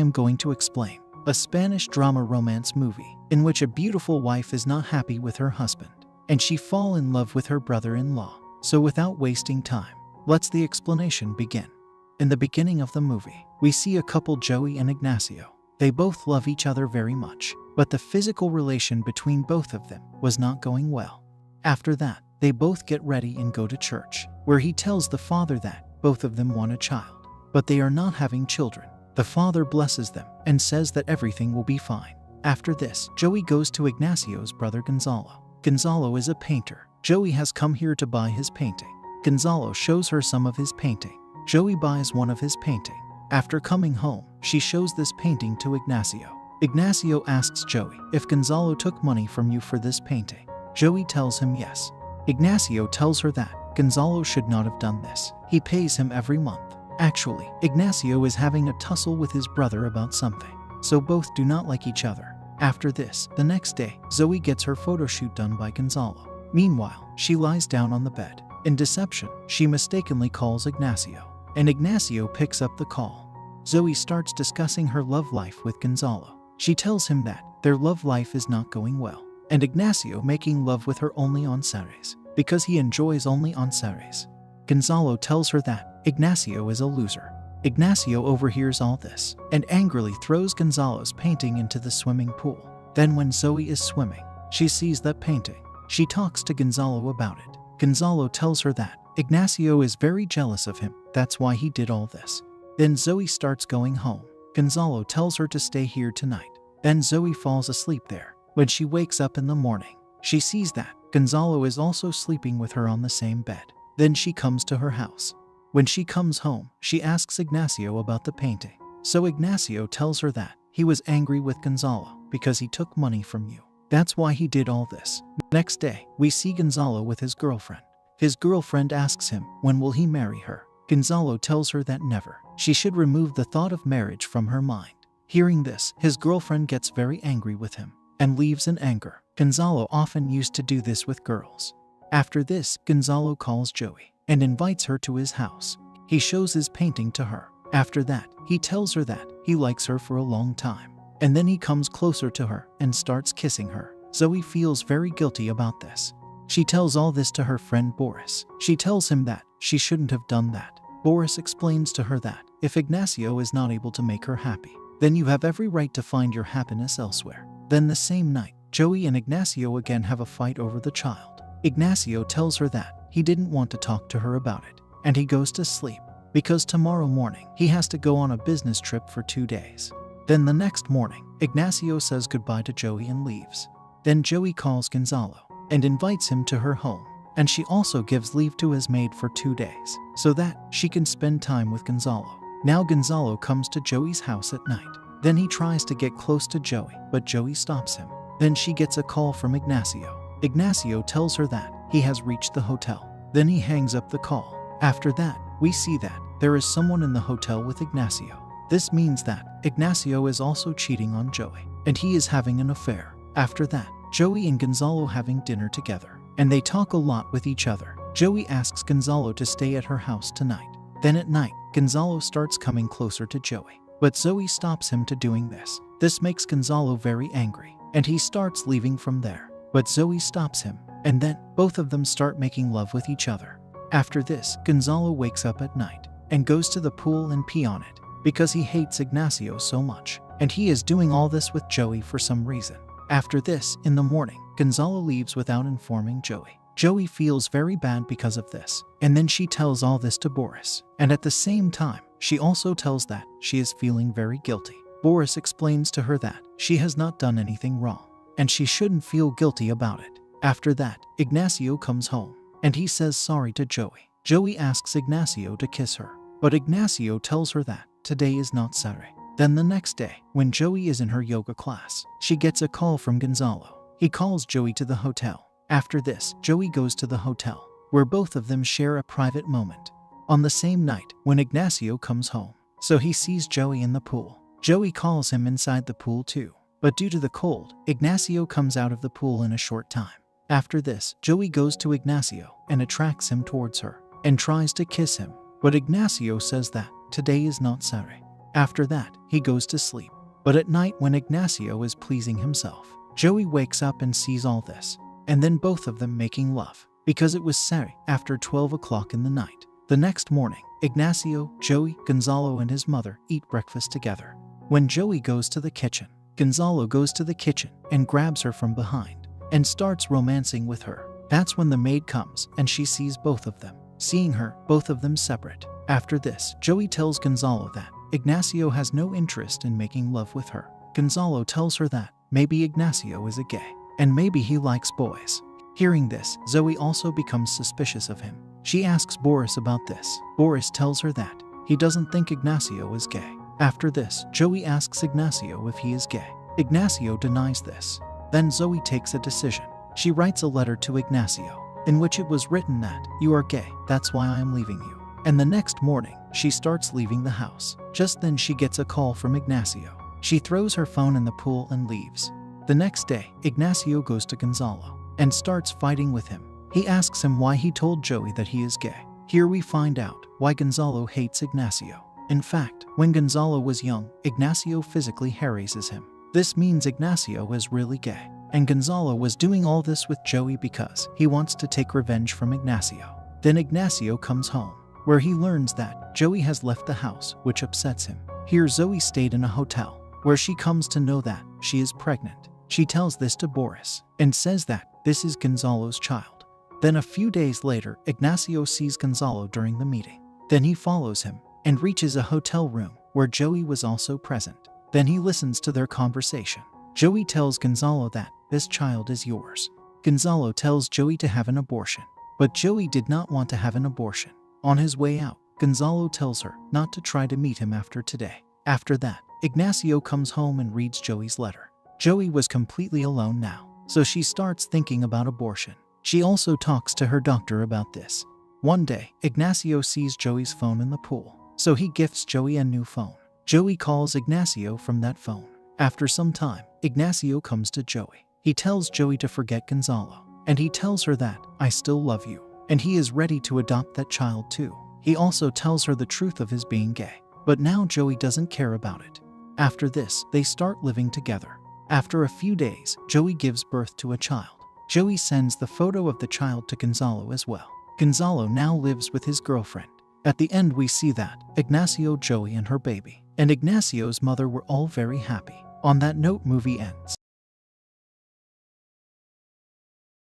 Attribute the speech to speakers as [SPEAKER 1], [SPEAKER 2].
[SPEAKER 1] am going to explain. A Spanish drama romance movie in which a beautiful wife is not happy with her husband and she fall in love with her brother-in-law. So without wasting time, let's the explanation begin. In the beginning of the movie, we see a couple, Joey and Ignacio. They both love each other very much, but the physical relation between both of them was not going well. After that, they both get ready and go to church, where he tells the father that both of them want a child, but they are not having children. The father blesses them and says that everything will be fine. After this, Joey goes to Ignacio's brother Gonzalo. Gonzalo is a painter. Joey has come here to buy his painting. Gonzalo shows her some of his painting. Joey buys one of his painting. After coming home, she shows this painting to Ignacio. Ignacio asks Joey if Gonzalo took money from you for this painting. Joey tells him yes. Ignacio tells her that Gonzalo should not have done this. He pays him every month. Actually, Ignacio is having a tussle with his brother about something, so both do not like each other. After this, the next day, Zoe gets her photo shoot done by Gonzalo. Meanwhile, she lies down on the bed. In deception, she mistakenly calls Ignacio, and Ignacio picks up the call. Zoe starts discussing her love life with Gonzalo. She tells him that their love life is not going well, and Ignacio making love with her only on Saturdays, because he enjoys only on Saturdays. Gonzalo tells her that Ignacio is a loser. Ignacio overhears all this and angrily throws Gonzalo's painting into the swimming pool. Then when Zoe is swimming, she sees that painting. She talks to Gonzalo about it. Gonzalo tells her that Ignacio is very jealous of him, that's why he did all this. Then Zoe starts going home. Gonzalo tells her to stay here tonight. Then Zoe falls asleep there. When she wakes up in the morning, she sees that Gonzalo is also sleeping with her on the same bed. Then she comes to her house. When she comes home, she asks Ignacio about the painting. So Ignacio tells her that he was angry with Gonzalo because he took money from you. That's why he did all this. Next day, we see Gonzalo with his girlfriend. His girlfriend asks him when will he marry her. Gonzalo tells her that never. She should remove the thought of marriage from her mind. Hearing this, his girlfriend gets very angry with him and leaves in anger. Gonzalo often used to do this with girls. After this, Gonzalo calls Joey and invites her to his house. He shows his painting to her. After that, he tells her that he likes her for a long time. And then he comes closer to her and starts kissing her. Zoe feels very guilty about this. She tells all this to her friend Boris. She tells him that she shouldn't have done that. Boris explains to her that if Ignacio is not able to make her happy, then you have every right to find your happiness elsewhere. Then the same night, Joey and Ignacio again have a fight over the child. Ignacio tells her that he didn't want to talk to her about it, and he goes to sleep because tomorrow morning he has to go on a business trip for 2 days. Then the next morning, Ignacio says goodbye to Joey and leaves. Then Joey calls Gonzalo and invites him to her home, and she also gives leave to his maid for 2 days so that she can spend time with Gonzalo. Now Gonzalo comes to Joey's house at night. Then he tries to get close to Joey, but Joey stops him. Then she gets a call from Ignacio. Ignacio tells her that he has reached the hotel. Then he hangs up the call. After that, we see that there is someone in the hotel with Ignacio. This means that Ignacio is also cheating on Joey, and he is having an affair. After that, Joey and Gonzalo having dinner together, and they talk a lot with each other. Joey asks Gonzalo to stay at her house tonight. Then at night, Gonzalo starts coming closer to Joey, but Zoe stops him to doing this. This makes Gonzalo very angry, and he starts leaving from there. But Zoe stops him, and then both of them start making love with each other. After this, Gonzalo wakes up at night and goes to the pool and pee on it because he hates Ignacio so much, and he is doing all this with Joey for some reason. After this, in the morning, Gonzalo leaves without informing Joey. Joey feels very bad because of this, and then she tells all this to Boris, and at the same time, she also tells that she is feeling very guilty. Boris explains to her that she has not done anything wrong, and she shouldn't feel guilty about it. After that, Ignacio comes home, and he says sorry to Joey. Joey asks Ignacio to kiss her, but Ignacio tells her that today is not Saturday. Then the next day, when Joey is in her yoga class, she gets a call from Gonzalo. He calls Joey to the hotel. After this, Joey goes to the hotel, where both of them share a private moment. On the same night, when Ignacio comes home, so he sees Joey in the pool. Joey calls him inside the pool too, but due to the cold, Ignacio comes out of the pool in a short time. After this, Joey goes to Ignacio and attracts him towards her and tries to kiss him, but Ignacio says that today is not Saturday. After that, he goes to sleep. But at night, when Ignacio is pleasing himself, Joey wakes up and sees all this, and then both of them making love, because it was Saturday after 12 o'clock in the night. The next morning, Ignacio, Joey, Gonzalo and his mother eat breakfast together. When Joey goes to the kitchen, Gonzalo goes to the kitchen and grabs her from behind and starts romancing with her. That's when the maid comes and she sees both of them. Seeing her, both of them separate. After this, Joey tells Gonzalo that Ignacio has no interest in making love with her. Gonzalo tells her that maybe Ignacio is a gay, and maybe he likes boys. Hearing this, Zoe also becomes suspicious of him. She asks Boris about this. Boris tells her that he doesn't think Ignacio is gay. After this, Joey asks Ignacio if he is gay. Ignacio denies this. Then Zoe takes a decision. She writes a letter to Ignacio, in which it was written that, "You are gay, that's why I am leaving you." And the next morning, she starts leaving the house. Just then she gets a call from Ignacio. She throws her phone in the pool and leaves. The next day, Ignacio goes to Gonzalo and starts fighting with him. He asks him why he told Joey that he is gay. Here we find out why Gonzalo hates Ignacio. In fact, when Gonzalo was young, Ignacio physically harasses him. This means Ignacio is really gay. And Gonzalo was doing all this with Joey because he wants to take revenge from Ignacio. Then Ignacio comes home, where he learns that Joey has left the house, which upsets him. Here Zoe stayed in a hotel, where she comes to know that she is pregnant. She tells this to Boris, and says that this is Gonzalo's child. Then a few days later, Ignacio sees Gonzalo during the meeting. Then he follows him, and reaches a hotel room, where Joey was also present. Then he listens to their conversation. Joey tells Gonzalo that this child is yours. Gonzalo tells Joey to have an abortion, but Joey did not want to have an abortion. On his way out, Gonzalo tells her not to try to meet him after today. After that, Ignacio comes home and reads Joey's letter. Joey was completely alone now, so she starts thinking about abortion. She also talks to her doctor about this. One day, Ignacio sees Joey's phone in the pool, so he gifts Joey a new phone. Joey calls Ignacio from that phone. After some time, Ignacio comes to Joey. He tells Joey to forget Gonzalo, and he tells her that, "I still love you," and he is ready to adopt that child too. He also tells her the truth of his being gay, but now Joey doesn't care about it. After this, they start living together. After a few days, Joey gives birth to a child. Joey sends the photo of the child to Gonzalo as well. Gonzalo now lives with his girlfriend. At the end we see that Ignacio, Joey and her baby, and Ignacio's mother were all very happy. On that note, movie ends.